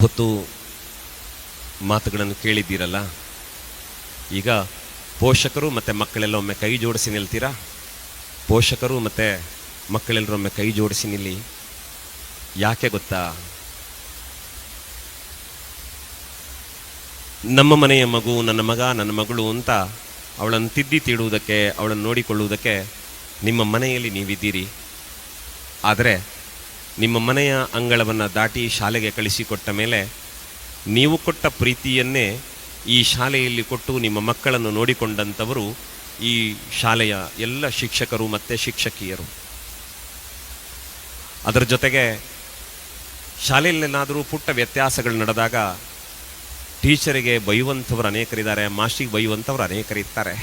ಹೊತ್ತು ಮಾತುಗಳನ್ನು ಕೇಳಿದ್ದೀರಲ್ಲ. ಈಗ ಪೋಷಕರು ಮತ್ತು ಮಕ್ಕಳೆಲ್ಲ ಒಮ್ಮೆ ಕೈ ಜೋಡಿಸಿ ನಿಲ್ತೀರಾ? ಪೋಷಕರು ಮತ್ತು ಮಕ್ಕಳೆಲ್ಲರೊಮ್ಮೆ ಕೈ ಜೋಡಿಸಿ ನಿಲ್ಲಿ. ಯಾಕೆ ಗೊತ್ತಾ? ನಮ್ಮ ಮನೆಯ ಮಗು, ನನ್ನ ಮಗ, ನನ್ನ ಮಗಳು ಅಂತ ಅವಳನ್ನು ತಿದ್ದಿ ತೀಡುವುದಕ್ಕೆ, ಅವಳನ್ನು ನೋಡಿಕೊಳ್ಳುವುದಕ್ಕೆ ನಿಮ್ಮ ಮನೆಯಲ್ಲಿ ನೀವಿದ್ದೀರಿ. ಆದರೆ ನಿಮ್ಮ ಮನೆಯ ಅಂಗಳವನ್ನು ದಾಟಿ ಶಾಲೆಗೆ ಕಳಿಸಿಕೊಟ್ಟ ಮೇಲೆ ನೀವು ಕೊಟ್ಟ ಪ್ರೀತಿಯನ್ನೇ ಈ ಶಾಲೆಯಲ್ಲಿ ಕೊಟ್ಟು ನಿಮ್ಮ ಮಕ್ಕಳನ್ನು ನೋಡಿಕೊಂಡಂಥವರು ಈ ಶಾಲೆಯ ಎಲ್ಲ ಶಿಕ್ಷಕರು ಮತ್ತು ಶಿಕ್ಷಕಿಯರು. ಅದರ ಜೊತೆಗೆ ಶಾಲೆಯಲ್ಲೇನಾದರೂ ಪುಟ್ಟ ವ್ಯತ್ಯಾಸಗಳು ನಡೆದಾಗ ಟೀಚರಿಗೆ ಬೈಯುವಂಥವ್ರು ಅನೇಕರಿದ್ದಾರೆ, ಮಾಸ್ಟಿಗೆ ಬೈಯುವಂಥವ್ರು ಅನೇಕರಿರ್ತಾರೆ.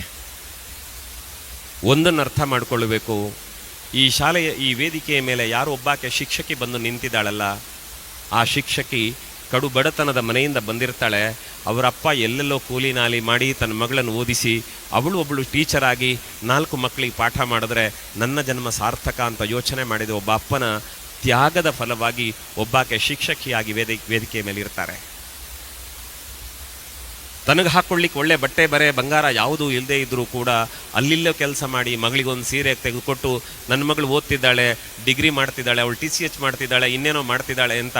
ಒಂದನ್ನು ಅರ್ಥ ಮಾಡಿಕೊಳ್ಳಬೇಕು, ಈ ಶಾಲೆಯ ಈ ವೇದಿಕೆಯ ಮೇಲೆ ಯಾರು ಒಬ್ಬಾಕೆ ಶಿಕ್ಷಕಿ ಬಂದು ನಿಂತಿದ್ದಾಳಲ್ಲ, ಆ ಶಿಕ್ಷಕಿ ಕಡು ಬಡತನದ ಮನೆಯಿಂದ ಬಂದಿರ್ತಾಳೆ. ಅವರಪ್ಪ ಎಲ್ಲೆಲ್ಲೋ ಕೂಲಿ ನಾಲಿ ಮಾಡಿ ತನ್ನ ಮಗಳನ್ನು ಓದಿಸಿ ಒಬ್ಬಳು ಟೀಚರ್ ಆಗಿ 4 ಮಕ್ಕಳಿಗೆ ಪಾಠ ಮಾಡಿದ್ರೆ ನನ್ನ ಜನ್ಮ ಸಾರ್ಥಕ ಅಂತ ಯೋಚನೆ ಮಾಡಿದ ಒಬ್ಬ ಅಪ್ಪನ ತ್ಯಾಗದ ಫಲವಾಗಿ ಒಬ್ಬಾಕೆ ಶಿಕ್ಷಕಿಯಾಗಿ ವೇದಿಕೆಯ ಮೇಲೆ ಇರ್ತಾರೆ. ತನಗೆ ಹಾಕ್ಕೊಳ್ಳಿಕ್ಕೆ ಒಳ್ಳೆ ಬಟ್ಟೆ ಬರೆ ಬಂಗಾರ ಯಾವುದೂ ಇಲ್ಲದೆ ಇದ್ದರೂ ಕೂಡ ಅಲ್ಲಿಲ್ಲೋ ಕೆಲಸ ಮಾಡಿ ಮಗಳಿಗೊಂದು ಸೀರೆ ತೆಗೆದುಕೊಟ್ಟು ನನ್ನ ಮಗಳು ಓದ್ತಿದ್ದಾಳೆ, ಡಿಗ್ರಿ ಮಾಡ್ತಿದ್ದಾಳೆ, ಅವಳು TCH ಮಾಡ್ತಿದ್ದಾಳೆ, ಇನ್ನೇನೋ ಮಾಡ್ತಿದ್ದಾಳೆ ಅಂತ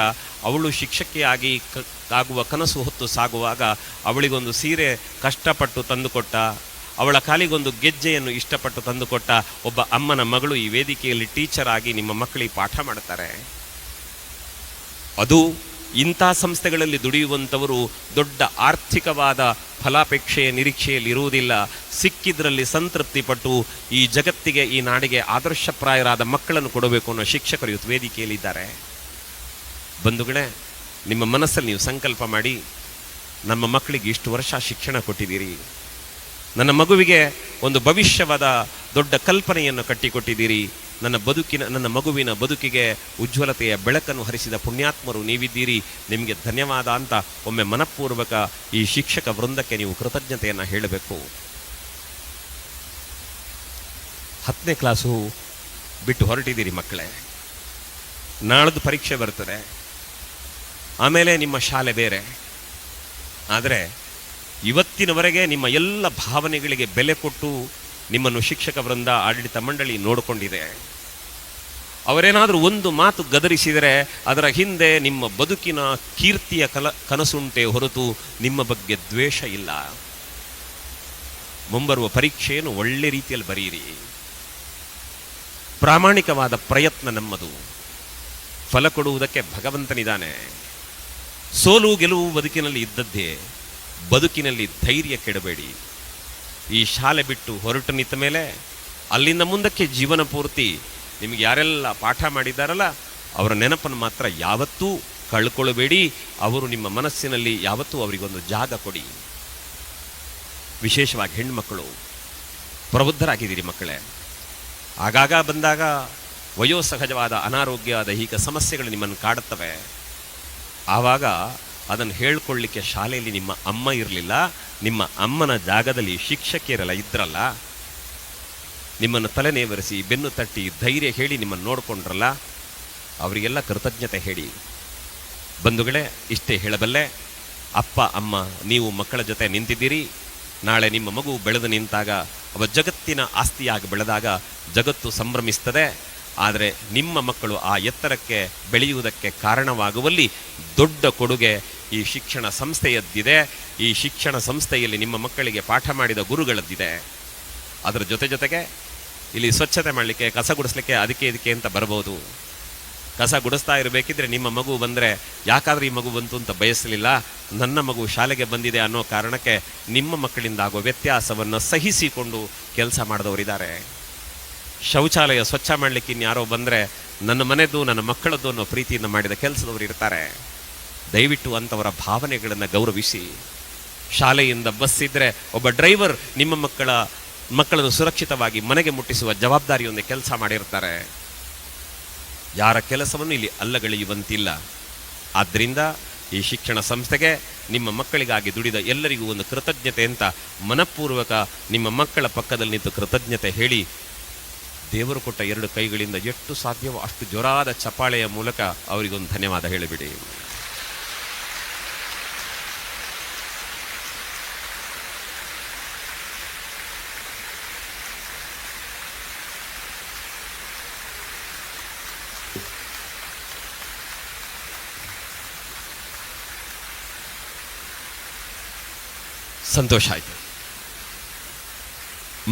ಅವಳು ಶಿಕ್ಷಕಿಯಾಗಿ ಆಗುವ ಕನಸು ಹೊತ್ತು ಸಾಗುವಾಗ ಅವಳಿಗೊಂದು ಸೀರೆ ಕಷ್ಟಪಟ್ಟು ತಂದುಕೊಟ್ಟ, ಅವಳ ಕಾಲಿಗೊಂದು ಗೆಜ್ಜೆಯನ್ನು ಇಷ್ಟಪಟ್ಟು ತಂದುಕೊಟ್ಟ ಒಬ್ಬ ಅಮ್ಮನ ಮಗಳು ಈ ವೇದಿಕೆಯಲ್ಲಿ ಟೀಚರ್ ಆಗಿ ನಿಮ್ಮ ಮಕ್ಕಳಿಗೆ ಪಾಠ ಮಾಡ್ತಾರೆ. ಅದು ಇಂಥ ಸಂಸ್ಥೆಗಳಲ್ಲಿ ದುಡಿಯುವಂಥವರು ದೊಡ್ಡ ಆರ್ಥಿಕವಾದ ಫಲಾಪೇಕ್ಷೆಯ ನಿರೀಕ್ಷೆಯಲ್ಲಿ ಇರುವುದಿಲ್ಲ. ಸಿಕ್ಕಿದ್ರಲ್ಲಿ ಸಂತೃಪ್ತಿ ಪಟ್ಟು ಈ ಜಗತ್ತಿಗೆ, ಈ ನಾಡಿಗೆ ಆದರ್ಶಪ್ರಾಯರಾದ ಮಕ್ಕಳನ್ನು ಕೊಡಬೇಕು ಅನ್ನೋ ಶಿಕ್ಷಕರು ಇವತ್ತು ವೇದಿಕೆಯಲ್ಲಿದ್ದಾರೆ. ಬಂಧುಗಳೇ, ನಿಮ್ಮ ಮನಸ್ಸಲ್ಲಿ ನೀವು ಸಂಕಲ್ಪ ಮಾಡಿ, ನಮ್ಮ ಮಕ್ಕಳಿಗೆ ಇಷ್ಟು ವರ್ಷ ಶಿಕ್ಷಣ ಕೊಟ್ಟಿದ್ದೀರಿ, ನನ್ನ ಮಗುವಿಗೆ ಒಂದು ಭವಿಷ್ಯವಾದ ದೊಡ್ಡ ಕಲ್ಪನೆಯನ್ನು ಕಟ್ಟಿಕೊಟ್ಟಿದ್ದೀರಿ, ನನ್ನ ಮಗುವಿನ ಬದುಕಿಗೆ ಉಜ್ವಲತೆಯ ಬೆಳಕನ್ನು ಹರಿಸಿದ ಪುಣ್ಯಾತ್ಮರು ನೀವಿದ್ದೀರಿ, ನಿಮಗೆ ಧನ್ಯವಾದ ಅಂತ ಒಮ್ಮೆ ಮನಪೂರ್ವಕ ಈ ಶಿಕ್ಷಕ ವೃಂದಕ್ಕೆ ನೀವು ಕೃತಜ್ಞತೆಯನ್ನು ಹೇಳಬೇಕು. 10ನೇ ಕ್ಲಾಸು ಬಿಟ್ಟು ಹೊರಟಿದ್ದೀರಿ ಮಕ್ಕಳೇ, ನಾಳದ್ದು ಪರೀಕ್ಷೆ ಬರ್ತದೆ, ಆಮೇಲೆ ನಿಮ್ಮ ಶಾಲೆ ಬೇರೆ. ಆದರೆ ಇವತ್ತಿನವರೆಗೆ ನಿಮ್ಮ ಎಲ್ಲ ಭಾವನೆಗಳಿಗೆ ಬೆಲೆ ಕೊಟ್ಟು ನಿಮ್ಮನ್ನು ಶಿಕ್ಷಕ ವೃಂದ, ಆಡಳಿತ ಮಂಡಳಿ ನೋಡಿಕೊಂಡಿದೆ. ಅವರೇನಾದರೂ ಒಂದು ಮಾತು ಗದರಿಸಿದರೆ ಅದರ ಹಿಂದೆ ನಿಮ್ಮ ಬದುಕಿನ ಕೀರ್ತಿಯ ಕನಸುಂಟೆ ಹೊರತು ನಿಮ್ಮ ಬಗ್ಗೆ ದ್ವೇಷ ಇಲ್ಲ. ಮುಂಬರುವ ಪರೀಕ್ಷೆಯನ್ನು ಒಳ್ಳೆ ರೀತಿಯಲ್ಲಿ ಬರೆಯಿರಿ. ಪ್ರಾಮಾಣಿಕವಾದ ಪ್ರಯತ್ನ ನಮ್ಮದು. ಫಲ ಕೊಡುವುದಕ್ಕೆ ಭಗವಂತನಿದ್ದಾನೆ. ಸೋಲು ಗೆಲುವು ಬದುಕಿನಲ್ಲಿ ಇದ್ದದ್ದೇ. ಬದುಕಿನಲ್ಲಿ ಧೈರ್ಯ ಕೆಡಬೇಡಿ. ಈ ಶಾಲೆ ಬಿಟ್ಟು ಹೊರಟು ನಿಂತ ಮೇಲೆ ಅಲ್ಲಿಂದ ಮುಂದಕ್ಕೆ ಜೀವನ ಪೂರ್ತಿ ನಿಮಗೆ ಯಾರೆಲ್ಲ ಪಾಠ ಮಾಡಿದ್ದಾರಲ್ಲ ಅವರ ನೆನಪನ್ನು ಮಾತ್ರ ಯಾವತ್ತೂ ಕಳ್ಕೊಳ್ಳಬೇಡಿ. ಅವರು ನಿಮ್ಮ ಮನಸ್ಸಿನಲ್ಲಿ ಯಾವತ್ತೂ ಅವರಿಗೊಂದು ಜಾಗ ಕೊಡಿ. ವಿಶೇಷವಾಗಿ ಹೆಣ್ಮಕ್ಕಳು ಪ್ರಬುದ್ಧರಾಗಿದ್ದೀರಿ ಮಕ್ಕಳೇ. ಆಗಾಗ ಬಂದಾಗ ವಯೋಸಹಜವಾದ ಅನಾರೋಗ್ಯ, ದೈಹಿಕ ಸಮಸ್ಯೆಗಳು ನಿಮ್ಮನ್ನು ಕಾಡುತ್ತವೆ. ಆವಾಗ ಅದನ್ನು ಹೇಳ್ಕೊಳ್ಳಿಕ್ಕೆ ಶಾಲೆಯಲ್ಲಿ ನಿಮ್ಮ ಅಮ್ಮ ಇರಲಿಲ್ಲ, ನಿಮ್ಮ ಅಮ್ಮನ ಜಾಗದಲ್ಲಿ ಶಿಕ್ಷಕಿಯರೆಲ್ಲ ಇದ್ರಲ್ಲ, ನಿಮ್ಮನ್ನು ತಲೆನೇವರಿಸಿ ಬೆನ್ನು ತಟ್ಟಿ ಧೈರ್ಯ ಹೇಳಿ ನಿಮ್ಮನ್ನು ನೋಡಿಕೊಂಡ್ರಲ್ಲ, ಅವರಿಗೆಲ್ಲ ಕೃತಜ್ಞತೆ ಹೇಳಿ. ಬಂಧುಗಳೇ, ಇಷ್ಟೇ ಹೇಳಬಲ್ಲೆ. ಅಪ್ಪ ಅಮ್ಮ ನೀವು ಮಕ್ಕಳ ಜೊತೆ ನಿಂತಿದ್ದೀರಿ. ನಾಳೆ ನಿಮ್ಮ ಮಗು ಬೆಳೆದು ನಿಂತಾಗ, ಅವ ಜಗತ್ತಿನ ಆಸ್ತಿಯಾಗಿ ಬೆಳೆದಾಗ ಜಗತ್ತು ಸಂಭ್ರಮಿಸ್ತದೆ. ಆದರೆ ನಿಮ್ಮ ಮಕ್ಕಳು ಆ ಎತ್ತರಕ್ಕೆ ಬೆಳೆಯುವುದಕ್ಕೆ ಕಾರಣವಾಗುವಲ್ಲಿ ದೊಡ್ಡ ಕೊಡುಗೆ ಈ ಶಿಕ್ಷಣ ಸಂಸ್ಥೆಯದ್ದಿದೆ. ಈ ಶಿಕ್ಷಣ ಸಂಸ್ಥೆಯಲ್ಲಿ ನಿಮ್ಮ ಮಕ್ಕಳಿಗೆ ಪಾಠ ಮಾಡಿದ ಗುರುಗಳದ್ದಿದೆ. ಅದರ ಜೊತೆಗೆ ಇಲ್ಲಿ ಸ್ವಚ್ಛತೆ ಮಾಡಲಿಕ್ಕೆ, ಕಸ ಗುಡಿಸ್ಲಿಕ್ಕೆ ಅದಕ್ಕೆ ಇದಕ್ಕೆ ಅಂತ ಬರ್ಬೋದು. ಕಸ ಗುಡಿಸ್ತಾ ಇರಬೇಕಿದ್ರೆ ನಿಮ್ಮ ಮಗು ಬಂದರೆ ಯಾಕಾದ್ರೆ ಈ ಮಗು ಬಂತು ಅಂತ ಬಯಸಲಿಲ್ಲ, ನನ್ನ ಮಗು ಶಾಲೆಗೆ ಬಂದಿದೆ ಅನ್ನೋ ಕಾರಣಕ್ಕೆ ನಿಮ್ಮ ಮಕ್ಕಳಿಂದ ಆಗೋ ವ್ಯತ್ಯಾಸವನ್ನು ಸಹಿಸಿಕೊಂಡು ಕೆಲಸ ಮಾಡಿದವರಿದ್ದಾರೆ. ಶೌಚಾಲಯ ಸ್ವಚ್ಛ ಮಾಡಲಿಕ್ಕೆ ಇನ್ಯಾರೋ ಬಂದರೆ ನನ್ನ ಮನೆದು, ನನ್ನ ಮಕ್ಕಳದ್ದು ಅನ್ನೋ ಪ್ರೀತಿಯಿಂದ ಮಾಡಿದ ಕೆಲಸದವರು ಇರ್ತಾರೆ. ದಯವಿಟ್ಟು ಅಂಥವರ ಭಾವನೆಗಳನ್ನು ಗೌರವಿಸಿ. ಶಾಲೆಯಿಂದ ಬಸ್ ಇದ್ದರೆ ಒಬ್ಬ ಡ್ರೈವರ್ ನಿಮ್ಮ ಮಕ್ಕಳನ್ನು ಸುರಕ್ಷಿತವಾಗಿ ಮನೆಗೆ ಮುಟ್ಟಿಸುವ ಜವಾಬ್ದಾರಿಯೊಂದೇ ಕೆಲಸ ಮಾಡಿರ್ತಾರೆ. ಯಾರ ಕೆಲಸವನ್ನು ಇಲ್ಲಿ ಅಲ್ಲಗಳೆಯುವಂತಿಲ್ಲ. ಆದ್ದರಿಂದ ಈ ಶಿಕ್ಷಣ ಸಂಸ್ಥೆಗೆ, ನಿಮ್ಮ ಮಕ್ಕಳಿಗಾಗಿ ದುಡಿದ ಎಲ್ಲರಿಗೂ ಒಂದು ಕೃತಜ್ಞತೆ ಅಂತ ಮನಪೂರ್ವಕ ನಿಮ್ಮ ಮಕ್ಕಳ ಪಕ್ಕದಲ್ಲಿ ನಿಂತು ಕೃತಜ್ಞತೆ ಹೇಳಿ, ದೇವರು ಕೊಟ್ಟ 2 ಕೈಗಳಿಂದ ಎಷ್ಟು ಸಾಧ್ಯವೋ ಅಷ್ಟು ಜೋರಾದ ಚಪ್ಪಾಳೆಯ ಮೂಲಕ ಅವರಿಗೊಂದು ಧನ್ಯವಾದ ಹೇಳಿಬಿಡಿ. ಸಂತೋಷ ಆಯಿತು.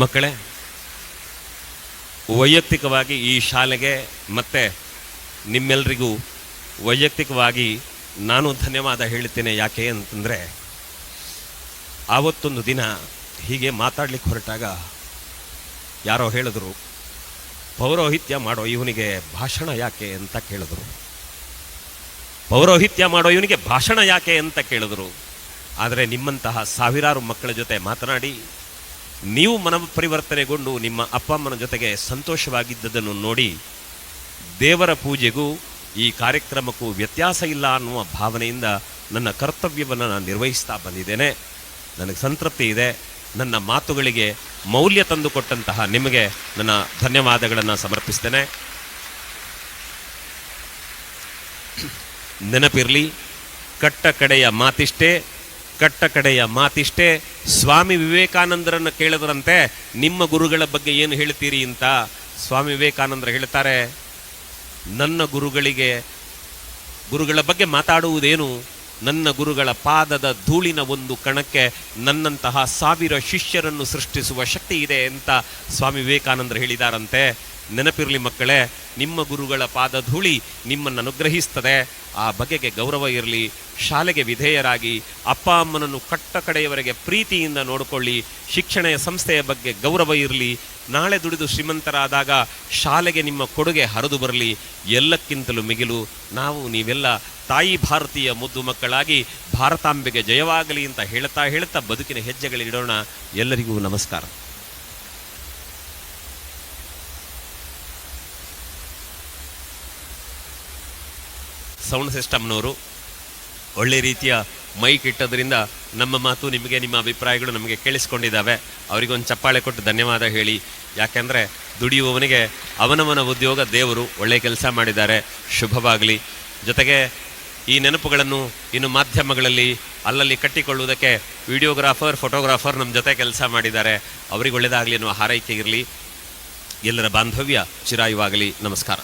ಮಕ್ಕಳೇ, ವೈಯಕ್ತಿಕವಾಗಿ ಈ ಶಾಲೆಗೆ ಮತ್ತು ನಿಮ್ಮೆಲ್ಲರಿಗೂ ವೈಯಕ್ತಿಕವಾಗಿ ನಾನು ಧನ್ಯವಾದ ಹೇಳ್ತೇನೆ. ಯಾಕೆ ಅಂತಂದರೆ, ಆವತ್ತೊಂದು ದಿನ ಹೀಗೆ ಮಾತಾಡ್ಲಿಕ್ಕೆ ಹೊರಟಾಗ ಯಾರೋ ಹೇಳಿದ್ರು, ಪೌರೋಹಿತ್ಯ ಮಾಡೋ ಇವನಿಗೆ ಭಾಷಣ ಯಾಕೆ ಅಂತ ಕೇಳಿದ್ರು. ಪೌರೋಹಿತ್ಯ ಮಾಡೋ ಇವನಿಗೆ ಭಾಷಣ ಯಾಕೆ ಅಂತ ಕೇಳಿದ್ರು. ಆದರೆ ನಿಮ್ಮಂತಹ ಸಾವಿರಾರು ಮಕ್ಕಳ ಜೊತೆ ಮಾತನಾಡಿ ನೀವು ಮನಪರಿವರ್ತನೆಗೊಂಡು ನಿಮ್ಮ ಅಪ್ಪ ಅಮ್ಮನ ಜೊತೆಗೆ ಸಂತೋಷವಾಗಿದ್ದದನ್ನು ನೋಡಿ ದೇವರ ಪೂಜೆಗೂ ಈ ಕಾರ್ಯಕ್ರಮಕ್ಕೂ ವ್ಯತ್ಯಾಸ ಇಲ್ಲ ಅನ್ನುವ ಭಾವನೆಯಿಂದ ನನ್ನ ಕರ್ತವ್ಯವನ್ನು ನಾನು ನಿರ್ವಹಿಸ್ತಾ ಬಂದಿದ್ದೇನೆ. ನನಗೆ ಸಂತೃಪ್ತಿ ಇದೆ. ನನ್ನ ಮಾತುಗಳಿಗೆ ಮೌಲ್ಯ ತಂದುಕೊಟ್ಟಂತಹ ನಿಮಗೆ ನನ್ನ ಧನ್ಯವಾದಗಳನ್ನು ಸಮರ್ಪಿಸ್ತೇನೆ. ನೆನಪಿರಲಿ, ಕಟ್ಟ ಕಡೆಯ ಮಾತಿಷ್ಟೇ. ಸ್ವಾಮಿ ವಿವೇಕಾನಂದರನ್ನು ಕೇಳಿದ್ರಂತೆ, ನಿಮ್ಮ ಗುರುಗಳ ಬಗ್ಗೆ ಏನು ಹೇಳ್ತೀರಿ ಅಂತ. ಸ್ವಾಮಿ ವಿವೇಕಾನಂದರು ಹೇಳ್ತಾರೆ, ನನ್ನ ಗುರುಗಳ ಬಗ್ಗೆ ಮಾತಾಡುವುದೇನು, ನನ್ನ ಗುರುಗಳ ಪಾದದ ಧೂಳಿನ ಒಂದು ಕಣಕ್ಕೆ ನನ್ನಂತಹ 1000 ಶಿಷ್ಯರನ್ನು ಸೃಷ್ಟಿಸುವ ಶಕ್ತಿ ಇದೆ ಅಂತ ಸ್ವಾಮಿ ವಿವೇಕಾನಂದರು ಹೇಳಿದಾರಂತೆ. ನೆನಪಿರಲಿ ಮಕ್ಕಳೇ, ನಿಮ್ಮ ಗುರುಗಳ ಪಾದ ಧೂಳಿ ನಿಮ್ಮನ್ನು ಅನುಗ್ರಹಿಸ್ತದೆ. ಆ ಬಗೆಗೆ ಗೌರವ ಇರಲಿ. ಶಾಲೆಗೆ ವಿಧೇಯರಾಗಿ ಅಪ್ಪ ಅಮ್ಮನನ್ನು ಕಟ್ಟ ಕಡೆಯವರೆಗೆ ಪ್ರೀತಿಯಿಂದ ನೋಡಿಕೊಳ್ಳಿ. ಶಿಕ್ಷಣ ಸಂಸ್ಥೆಯ ಬಗ್ಗೆ ಗೌರವ ಇರಲಿ. ನಾಳೆ ದುಡಿದು ಶ್ರೀಮಂತರಾದಾಗ ಶಾಲೆಗೆ ನಿಮ್ಮ ಕೊಡುಗೆ ಹರಿದು ಬರಲಿ. ಎಲ್ಲಕ್ಕಿಂತಲೂ ಮಿಗಿಲು ನೀವೆಲ್ಲ ತಾಯಿ ಭಾರತೀಯ ಮುದ್ದು ಮಕ್ಕಳಾಗಿ ಭಾರತಾಂಬೆಗೆ ಜಯವಾಗಲಿ ಅಂತ ಹೇಳ್ತಾ ಬದುಕಿನ ಹೆಜ್ಜೆಗಳಿಡೋಣ. ಎಲ್ಲರಿಗೂ ನಮಸ್ಕಾರ. ಸೌಂಡ್ ಸಿಸ್ಟಮ್ನವರು ಒಳ್ಳೆ ರೀತಿಯ ಮೈಕ್ ಇಟ್ಟದ್ರಿಂದ ನಮ್ಮ ಮಾತು ನಿಮಗೆ, ನಿಮ್ಮ ಅಭಿಪ್ರಾಯಗಳು ನಮಗೆ ಕೇಳಿಸ್ಕೊಂಡಿದ್ದಾವೆ. ಅವರಿಗೊಂದು ಚಪ್ಪಾಳೆ ಕೊಟ್ಟು ಧನ್ಯವಾದ ಹೇಳಿ. ಯಾಕೆಂದರೆ ದುಡಿಯುವವನಿಗೆ ಅವನವನ ಉದ್ಯೋಗ ದೇವರು. ಒಳ್ಳೆಯ ಕೆಲಸ ಮಾಡಿದ್ದಾರೆ, ಶುಭವಾಗಲಿ. ಜೊತೆಗೆ ಈ ನೆನಪುಗಳನ್ನು ಇನ್ನು ಮಾಧ್ಯಮಗಳಲ್ಲಿ ಅಲ್ಲಲ್ಲಿ ಕಟ್ಟಿಕೊಳ್ಳುವುದಕ್ಕೆ ವಿಡಿಯೋಗ್ರಾಫರ್, ಫೋಟೋಗ್ರಾಫರ್ ನಮ್ಮ ಜೊತೆ ಕೆಲಸ ಮಾಡಿದ್ದಾರೆ. ಅವರಿಗೆ ಒಳ್ಳೆಯದಾಗಲಿ ಅನ್ನುವ ಹಾರೈಕೆ ಇರಲಿ. ಎಲ್ಲರ ಬಾಂಧವ್ಯ ಚಿರಾಯುವಾಗಲಿ. ನಮಸ್ಕಾರ.